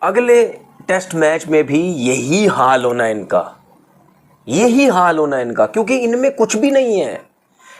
अगले test match में भी यही हाल होना इनका, यही हाल होना इनका, क्योंकि इनमें कुछ भी नहीं है।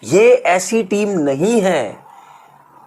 ये ऐसी टीम नहीं है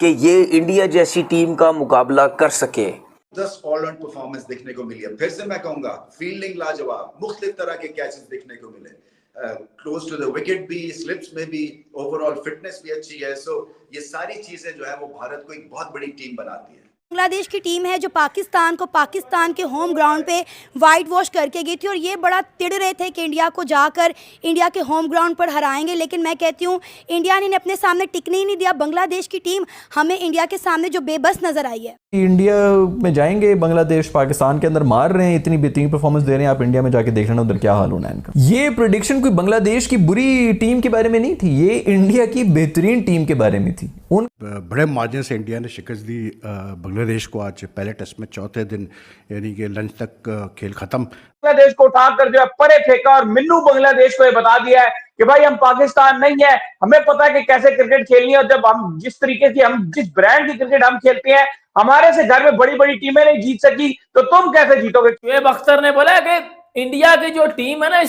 कि ये इंडिया जैसी टीम का मुकाबला कर सके। 10 ऑलराउंड परफॉर्मेंस देखने को मिली है। फिर से मैं कहूंगा फील्डिंग लाजवाब, मुख्तलिफ तरह के कैचेस देखने को मिले, क्लोज टू द विकेट भी, स्लिप्स में भी, ओवरऑल फिटनेस भी अच्छी है। सो ये सारी चीजें जो है वो भारत को एक बहुत बड़ी टीम बनाती है। बांग्लादेश की टीम है जो पाकिस्तान को पाकिस्तान के होम ग्राउंड पे वाइट वॉश करके गई थी और ये बड़ा तिड़ रहे थे कि इंडिया को जाकर इंडिया के होम ग्राउंड पर हराएंगे, लेकिन मैं कहती हूँ इंडिया ने अपने सामने टिकने ही नहीं दिया। बांग्लादेश की टीम हमें इंडिया के सामने जो बेबस नजर आई है। इंडिया में जाएंगे, बांग्लादेश पाकिस्तान के अंदर मार रहे हैं, इतनी बेहतरीन परफॉर्मेंस दे रहे हैं, आप इंडिया में जाके देख लेना उधर क्या हाल होना है इनका। ये प्रेडिक्शन कोई बांग्लादेश की बुरी टीम के बारे में नहीं थी, ये इंडिया की बेहतरीन टीम के बारे में थी। उन बड़े मार्जिन से इंडिया ने शिकस्त दी बांग्लादेश को आज पहले टेस्ट में चौथे दिन, यानी कि लंच तक खेल खत्म। बांग्लादेश को उठाकर जो है परे फेंका और मिन्नू बांग्लादेश को ये बता दिया है कि भाई हम पाकिस्तान नहीं है, हमें पता है कि कैसे क्रिकेट खेलनी है। और जब हम जिस तरीके की, हम जिस ब्रांड की क्रिकेट हम खेलते हैं, हमारे से घर में बड़ी बड़ी टीमें नहीं जीत सकी, तो तुम कैसे जीतोगे। शुएब अख्तर ने बोला कि इंडिया की जो टीम है ना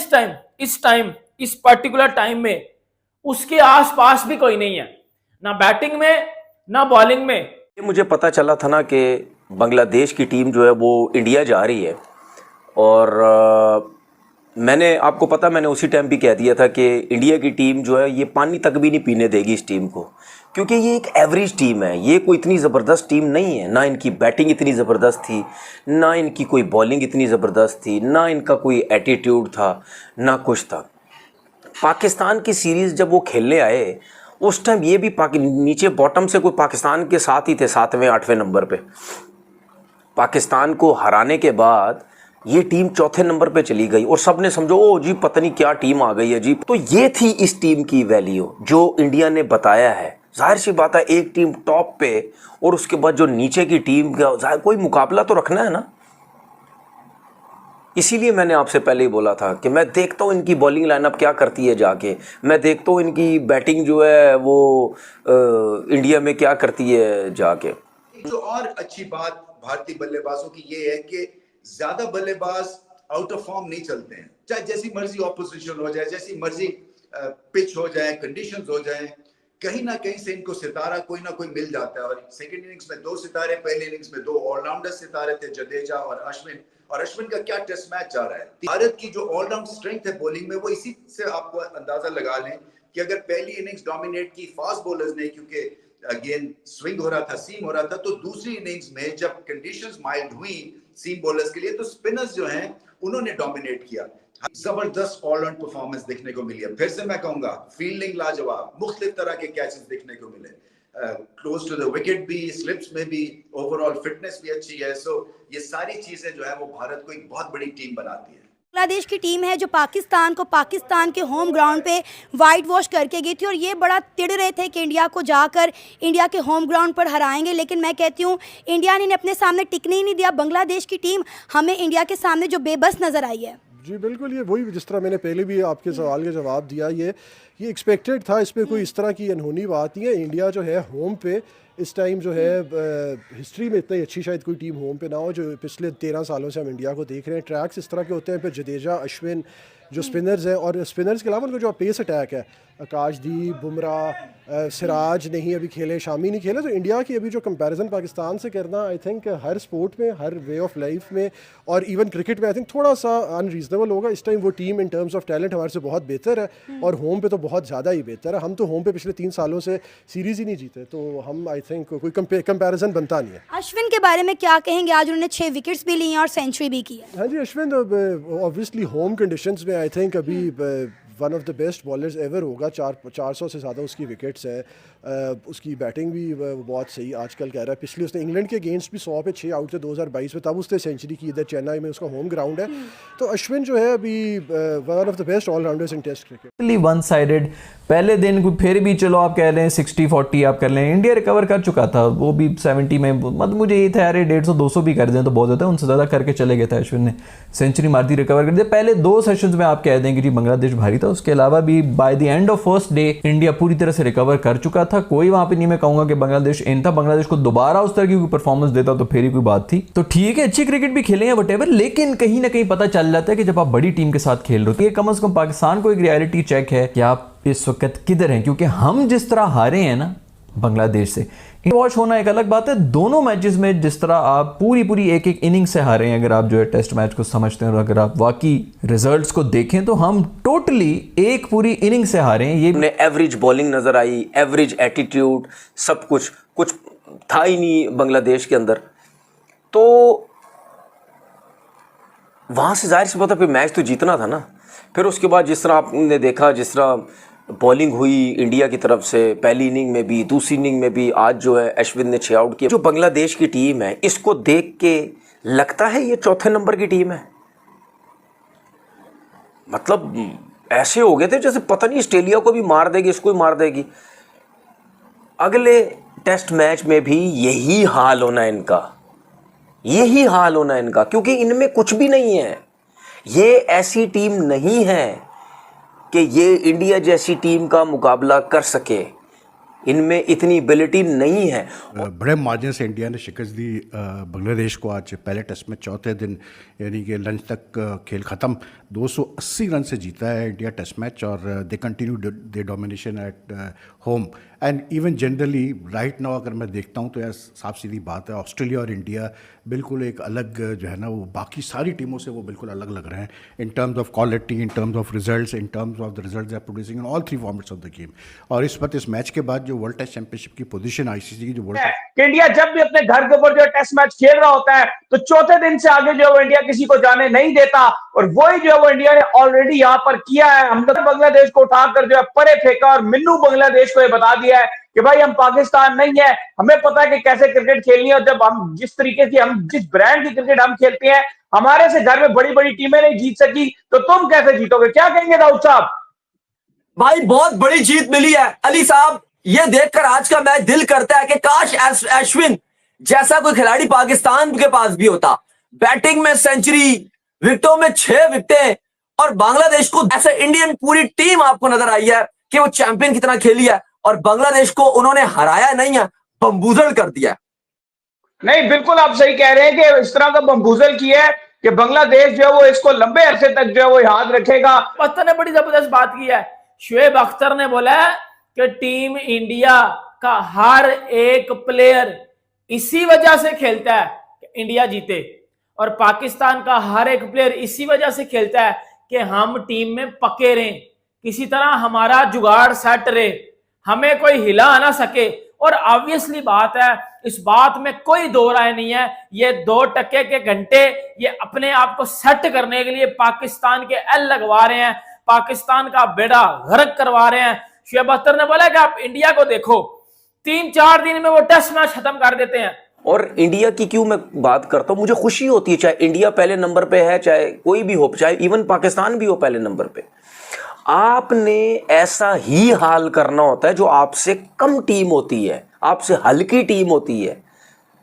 इस पर्टिकुलर टाइम में, उसके आसपास भी कोई नहीं है, ना बैटिंग में ना बॉलिंग में। मुझे पता चला था ना कि बांग्लादेश की टीम जो है वो इंडिया जा रही है, और मैंने आपको पता, मैंने उसी टाइम भी कह दिया था कि इंडिया की टीम जो है ये पानी तक भी नहीं पीने देगी इस टीम को, क्योंकि ये एक एवरेज टीम है, ये कोई इतनी ज़बरदस्त टीम नहीं है। ना इनकी बैटिंग इतनी ज़बरदस्त थी, ना इनकी कोई बॉलिंग इतनी ज़बरदस्त थी, ना इनका कोई एटीट्यूड था, ना कुछ था। पाकिस्तान की सीरीज़ जब वो खेलने आए उस टाइम ये भी नीचे बॉटम से कोई पाकिस्तान के साथ ही थे, 7वें 8वें नंबर पे। पाकिस्तान को हराने के बाद ये टीम चौथे नंबर पे चली गई और सब ने समझो ओ जी पता नहीं क्या टीम आ गई है जी। तो ये थी इस टीम की वैल्यू जो इंडिया ने बताया है। जाहिर सी बात है, एक टीम टॉप पे और उसके बाद जो नीचे की टीम का कोई मुकाबला तो रखना है ना। इसीलिए मैंने आपसे पहले ही बोला था कि मैं देखता हूँ इनकी बॉलिंग लाइनअप क्या करती है जाके, मैं देखता हूँ इनकी बैटिंग जो है वो इंडिया में क्या करती है जाके। जो और अच्छी बात भारतीय बल्लेबाजों की ये है कि ज्यादा बल्लेबाज आउट ऑफ फॉर्म नहीं चलते हैं, चाहे जैसी मर्जी ऑपोजिशन हो जाए, जैसी मर्जी पिच हो जाए, कंडीशंस हो जाए, कहीं ना कहीं से इनको सितारा कोई ना कोई मिल जाता है। और सेकंड इनिंग्स में 2 सितारे, पहले इनिंग्स में 2 ऑलराउंडर सितारे थे, जडेजा और अश्विन। और अश्विन का क्या टेस्ट मैच जा रहा है। भारत की जो ऑलराउंड स्ट्रेंथ है बॉलिंग में, वो इसी से आपको अंदाजा लगा लें कि अगर पहली इनिंग्स डोमिनेट की फास्ट बॉलर्स ने, क्योंकि अगेन स्विंग हो रहा था, सीम हो रहा था, तो दूसरी इनिंग्स में जब कंडीशंस माइल्ड हुई सीम बॉलर्स के लिए, तो स्पिनर्स जो हैं उन्होंने डोमिनेट किया। जबरदस्त ऑलराउंड परफॉर्मेंस देखने को मिली है। फिर से मैं कहूंगा फील्डिंग लाजवाब, मुख्तलिफ तरह के कैचेस देखने को मिले, क्लोज टू द विकेट भी, स्लिप्स में भी, ओवरऑल फिटनेस भी अच्छी है। सो ये सारी चीजें जो है वो भारत को एक बहुत बड़ी टीम बनाती है। बांग्लादेश की टीम है जो पाकिस्तान को पाकिस्तान के होम ग्राउंड पे वाइट वॉश करके गई थी और ये बड़ा तिड़ रहे थे कि इंडिया को जाकर इंडिया के होम ग्राउंड पर हराएंगे, लेकिन मैं कहती हूँ इंडिया ने अपने सामने टिकने ही नहीं दिया। बांग्लादेश की टीम हमें इंडिया के सामने जो बेबस नज़र आई है। जी बिल्कुल, ये वही जिस तरह मैंने पहले भी आपके सवाल का जवाब दिया, ये एक्सपेक्टेड था, इसमें कोई इस तरह की अनहोनी बात नहीं है। इंडिया जो है होम पे इस टाइम जो है हिस्ट्री में इतनी अच्छी शायद कोई टीम होम पे ना हो, जो पिछले 13 सालों से हम इंडिया को देख रहे हैं। ट्रैक्स इस तरह के होते हैं, फिर जडेजा, अश्विन जो स्पिनर्स हैं, और स्पिनर्स के अलावा उनका जो पेस अटैक है, आकाशदीप, बुमराह, सिराज नहीं अभी खेले, शामी नहीं खेले, तो इंडिया की अभी जो कंपैरिजन पाकिस्तान से करना, आई थिंक हर स्पोर्ट में, हर वे ऑफ लाइफ में और इवन क्रिकेट में आई थिंक थोड़ा सा अनरीजनेबल होगा। इस टाइम वो team in terms of talent हमारे से बहुत बेहतर है और होम पे तो बहुत ज़्यादा ही बेहतर है। हम तो होम पे पिछले 3 सालों से सीरीज़ ही नहीं जीते, तो हम आई थिंक कोई कंपैरिजन बनता नहीं है। अश्विन के बारे में क्या कहेंगे? आज उन्होंने 6 विकेट्स भी ली हैं और सेंचुरी भी की है। हाँ जी, अश्विन ऑब्वियसली होम कंडीशंस में आई थिंक अभी one of the best bowlers ever होगा। 400 से ज़्यादा उसकी विकेट्स है, उसकी बैटिंग भी बहुत सही आजकल कह रहा है। पिछले उसने इंग्लैंड के अगेंस्ट भी 100 पे 6 आउट थे 2022 में, तब उसने सेंचुरी की, इधर चेन्नई में उसका होम ग्राउंड है। तो अश्विन जो है अभी one of the best allrounders in test cricket. One sided पहले दिन, फिर भी चलो आप कह लें 60-40 आप कर लें, इंडिया रिकवर कर चुका था, वो भी 70 में। मतलब मुझे ये था यार 150-200 भी कर दें तो बहुत होता है, उनसे ज़्यादा करके चले गए थे। अश्विन ने सेंचुरी मार दी, रिकवर कर दिया। पहले 2 सेशंस में आप कह दें कि जी बांग्लादेश भारी था। था, उसके अलावा भी by the end of first day India पूरी तरह से रिकवर कर चुका था। कोई वहां पे नहीं मैं कहूंगा कि बांग्लादेश इन था, बांग्लादेश को दोबारा उस तरह की कोई परफॉर्मेंस देता तो फिर ही कोई बात थी। तो ठीक है, अच्छी क्रिकेट भी खेले हैं वटेवर, लेकिन कहीं ना कहीं पता चल जाता है कि जब आप बड़ी टीम के साथ खेल रहे हो तो ये कम से कम पाकिस्तान को एक रियलिटी चेक है कि आप इस वक्त किधर हैं, क्योंकि हम जिस तरह हारे हैं ना बांग्लादेश से, वॉच होना एक अलग बात है। दोनों मैचेस में जिस तरह आप पूरी एक इनिंग से हारे हैं, अगर आप जो है टेस्ट मैच को समझते हैं और अगर आप वाकई रिजल्ट्स को देखें तो हम टोटली एक पूरी इनिंग से हारे हैं। ये एवरेज बॉलिंग नजर आई, एवरेज एटीट्यूड, सब कुछ था ही नहीं बांग्लादेश के अंदर। तो वहां से जाहिर सी बात है फिर मैच तो जीतना था ना। फिर उसके बाद जिस तरह आपने देखा, जिस तरह बॉलिंग हुई इंडिया की तरफ से पहली इनिंग में भी, दूसरी इनिंग में भी, आज जो है अश्विन ने 6 आउट किए। जो बांग्लादेश की टीम है, इसको देख के लगता है ये चौथे नंबर की टीम है। मतलब ऐसे हो गए थे जैसे पता नहीं ऑस्ट्रेलिया को भी मार देगी, इसको भी मार देगी। अगले टेस्ट मैच में भी यही हाल होना है इनका, यही हाल होना है इनका, क्योंकि इनमें कुछ भी नहीं है। ये ऐसी टीम नहीं है कि ये इंडिया जैसी टीम का मुकाबला कर सके, इनमें इतनी एबिलिटी नहीं है। बड़े मार्जिन से इंडिया ने शिकस्त दी बांग्लादेश को आज पहले टेस्ट में चौथे दिन, यानी कि लंच तक खेल ख़त्म 280 रन से जीता है इंडिया टेस्ट मैच, और they continue they domination at home and even generally right now अगर मैं देखता हूँ तो यार साफ सीधी बात है, ऑस्ट्रेलिया और इंडिया बिल्कुल एक अलग जो है ना, वो बाकी सारी टीमों से वो बिल्कुल अलग लग रहे हैं in terms of quality, in terms of results, in terms of the results they are producing in all 3 formats of the game. और इस वक्त इस मैच के बाद जो वर्ल्ड टेस्ट चैंपियनशिप की पोजीशन आईसीसी की जो वर्ल्ड इंडिया जब भी अपने घर के ऊपर जो टेस्ट मैच खेल रहा होता है तो चौथे दिन से आगे जो है इंडिया किसी को जाने नहीं देता, और वही जो है वो इंडिया ने ऑलरेडी यहां पर किया है। हमने बांग्लादेश को उठाकर जो है परे फेंका और मिन्नू बांग्लादेश को ये बता दिया है कि भाई हम पाकिस्तान नहीं है, हमें पता है कि कैसे क्रिकेट खेलनी है। और जब हम जिस तरीके की, हम जिस ब्रांड की क्रिकेट हम खेलते हैं, हमारे से घर में बड़ी बड़ी टीमें नहीं जीत सकी, तो तुम कैसे जीतोगे? क्या कहेंगे दाऊद साहब? भाई बहुत बड़ी जीत मिली है अली साहब। ये देखकर आज का मैच दिल करता है कि काश अश्विन जैसा कोई खिलाड़ी पाकिस्तान के पास भी होता। बैटिंग में सेंचुरी, विकेटों में 6 विकेटें, और बांग्लादेश को ऐसे इंडियन पूरी टीम आपको नजर आई है कि वो चैंपियन की तरह खेली है, और बांग्लादेश को उन्होंने हराया नहीं है, बम्बूजल कर दिया। नहीं, बिल्कुल आप सही कह रहे हैं कि इस तरह का बम्बूजल किया है कि बांग्लादेश जो है वो इसको लंबे अरसे तक जो है वो याद रखेगा। पत्थर ने बड़ी जबरदस्त बात की है। शुएब अख्तर ने बोला है कि टीम इंडिया का हर एक प्लेयर इसी वजह से खेलता है कि इंडिया जीते, और पाकिस्तान का हर एक प्लेयर इसी वजह से खेलता है कि हम टीम में पके रहें, किसी तरह हमारा जुगाड़ सेट रहे, हमें कोई हिला ना सके। और ऑब्वियसली बात है, इस बात में कोई दो राय नहीं है, ये 2 टके के घंटे ये अपने आप को सेट करने के लिए पाकिस्तान के एल लगवा रहे हैं, पाकिस्तान का बेड़ा गर्क करवा रहे हैं। शुएब अख्तर ने बोला कि आप इंडिया को देखो, 3-4 दिन में वो टेस्ट मैच खत्म कर देते हैं। और इंडिया की क्यों मैं बात करता हूं, मुझे खुशी होती है, चाहे इंडिया पहले नंबर पे है, चाहे कोई भी हो, चाहे इवन पाकिस्तान भी हो पहले नंबर पे। आपने ऐसा ही हाल करना होता है जो आपसे कम टीम होती है, आपसे हल्की टीम होती है।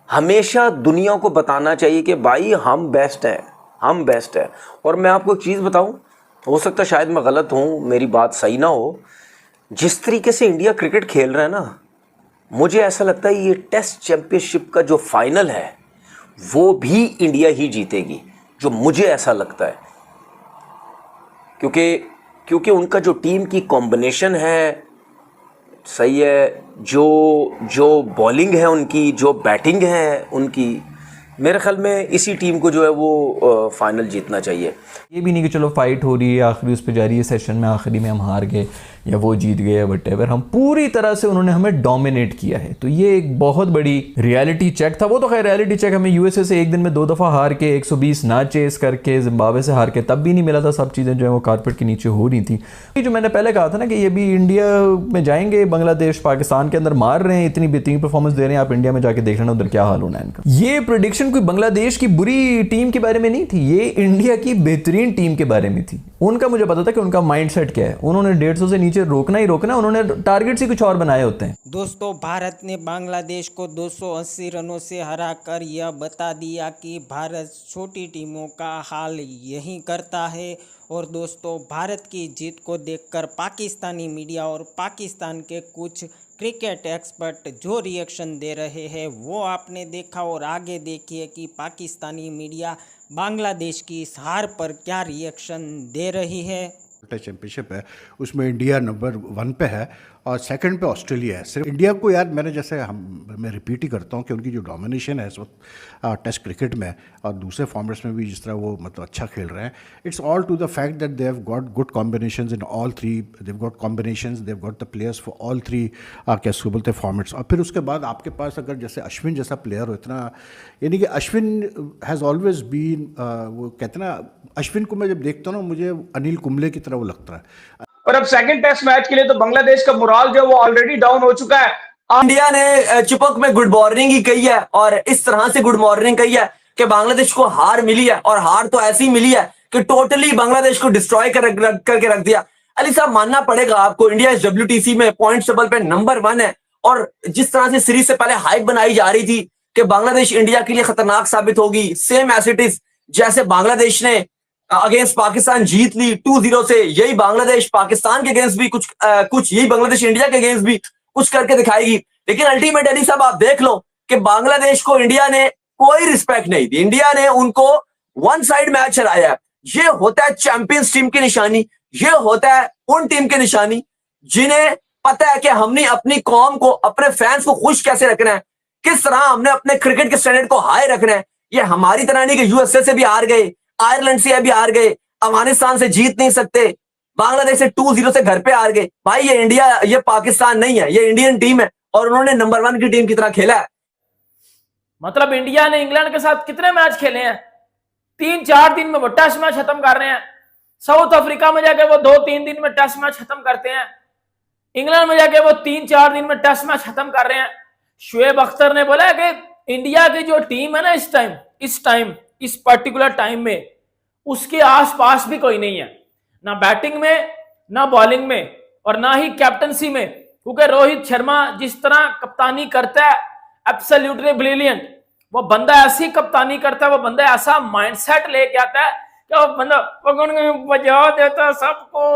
हमेशा दुनिया को बताना चाहिए कि भाई हम बेस्ट हैं, हम बेस्ट हैं। और मैं आपको एक चीज़ बताऊं, हो सकता है शायद मैं गलत हूं, मेरी बात सही ना हो, जिस तरीके से इंडिया क्रिकेट खेल रहा है ना, मुझे ऐसा लगता है ये टेस्ट चैंपियनशिप का जो फाइनल है वो भी इंडिया ही जीतेगी, जो मुझे ऐसा लगता है। क्योंकि उनका जो टीम की कॉम्बिनेशन है सही है, जो बॉलिंग है उनकी, जो बैटिंग है उनकी, मेरे ख्याल में इसी टीम को जो है वो फाइनल जीतना चाहिए। ये भी नहीं कि चलो फाइट हो रही है, आखिरी उस पर जा रही है, सेशन में आखिरी में हम हार गए या वो जीत गए या वटेवर, हम पूरी तरह से उन्होंने हमें डोमिनेट किया है। तो ये एक बहुत बड़ी रियलिटी चेक था। वो तो खैर रियलिटी चेक हमें यूएसए से एक दिन में 2 दफ़ा हार के 120 ना चेस करके, जिम्बाब्वे से हार के तब भी नहीं मिला था। सब चीज़ें जो है वो कारपेट के नीचे हो रही थी। जो मैंने पहले कहा था ना कि ये भी इंडिया में जाएंगे, बांग्लादेश पाकिस्तान के अंदर मार रहे हैं, इतनी बेहतरीन परफॉर्मेंस दे रहे हैं, आप इंडिया में जाके देख लेना उधर क्या हाल होना है इनका। ये प्रेडिक्शन कोई बांग्लादेश की बुरी टीम के बारे में नहीं थी, ये इंडिया की बेहतरीन टीम के बारे में थी। उनका मुझे पता था कि उनका माइंडसेट क्या है, उन्होंने 150 से नीचे रोकना ही रोकना, उन्होंने टारगेट से कुछ और बनाए होते हैं। दोस्तों, भारत ने बांग्लादेश को 280 रनों से हराकर यह बता दिया कि भारत छोटी टीमों का हाल यही करता है। और दोस्तों, भारत की जीत को देखकर पाकिस्तानी मीडिया और पाकिस्तान के कुछ क्रिकेट एक्सपर्ट जो रिएक्शन दे रहे हैं वो आपने देखा, और आगे देखिए कि पाकिस्तानी मीडिया बांग्लादेश की इस हार पर क्या रिएक्शन दे रही है। चैंपियनशिप है उसमें इंडिया नंबर 1 पे है और सेकंड पे ऑस्ट्रेलिया है। सिर्फ इंडिया को यार मैं रिपीट ही करता हूँ कि उनकी जो डोमिनेशन है इस वक्त टेस्ट क्रिकेट में और दूसरे फॉर्मेट्स में भी जिस तरह वो मतलब अच्छा खेल रहे हैं, it's all to the fact that they have got good combinations in all three, they have got combinations, they have got the players for all three कैसे बोलते हैं फॉर्मेट्स। और फिर उसके बाद आपके पास अगर जैसे अश्विन जैसा प्लेयर हो इतना, यानी कि अश्विन हैज़ ऑलवेज बीन, वो कहते हैं ना, अश्विन को मैं जब देखता हूँ ना मुझे अनिल कुंबले की तरह वो लगता है। और अब सेकंड टेस्ट मैच के लिए तो बांग्लादेश का मोराल जो वो ऑलरेडी डाउन हो चुका है। इंडिया ने चिपक में गुड मॉर्निंग ही कही है और इस तरह से गुड मॉर्निंग कही है कि बांग्लादेश को हार मिली है, और हार तो ऐसी मिली है कि टोटली बांग्लादेश को डिस्ट्रॉय करके रख दिया। अली साहब, मानना पड़ेगा आपको, इंडिया इस WTC में पॉइंट्स टेबल पे नंबर 1 है, और जिस तरह से सीरीज से पहले हाइप बनाई जा रही थी कि बांग्लादेश इंडिया के लिए खतरनाक साबित होगी, सेम एज इट इज जैसे बांग्लादेश ने अगेंस्ट पाकिस्तान जीत ली 2-0 से, यही बांग्लादेश पाकिस्तान के अगेंस्ट भी कुछ यही बांग्लादेश इंडिया के अगेंस्ट भी कुछ करके दिखाएगी। लेकिन अल्टीमेट अली साहब आप देख लो कि बांग्लादेश को इंडिया ने कोई रिस्पेक्ट नहीं दी, इंडिया ने उनको वन साइड मैच हराया। ये होता है चैंपियंस टीम की निशानी, ये होता है उन टीम की निशानी जिन्हें पता है कि हमने अपनी कौम को, अपने फैंस को खुश कैसे रखना है, किस तरह हमने अपने क्रिकेट के स्टैंडर्ड को हाई रखना है। ये हमारी तरह नहीं कि USA से भी हार गए, आयरलैंड से भी हार गए, अफगानिस्तान से जीत नहीं सकते, बांग्लादेश से 2-0 से घर पे हार गए। भाई ये इंडिया, ये पाकिस्तान नहीं है, ये इंडियन टीम है और उन्होंने नंबर 1 की टीम की तरह खेला है। मतलब इंडिया ने इंग्लैंड के साथ कितने मैच खेले हैं, 3-4 दिन में वो टेस्ट मैच खत्म कर रहे हैं। साउथ अफ्रीका में जाके वो 2-3 दिन में टेस्ट मैच खत्म करते हैं, इंग्लैंड में जाके वो 3-4 दिन में टेस्ट मैच खत्म कर रहे हैं। शुएब अख्तर ने बोला कि इंडिया की जो टीम है ना इस पर्टिकुलर टाइम में उसके आसपास भी कोई नहीं है, ना बैटिंग में, ना बॉलिंग में, और ना ही कैप्टनसी में, क्योंकि रोहित शर्मा जिस तरह कप्तानी करता है एब्सोल्युटली ब्रिलियंट। वो बंदा ऐसी कप्तानी करता है, वो बंदा ऐसा माइंडसेट लेके आता है कि वो बंदा बजा देता सबको।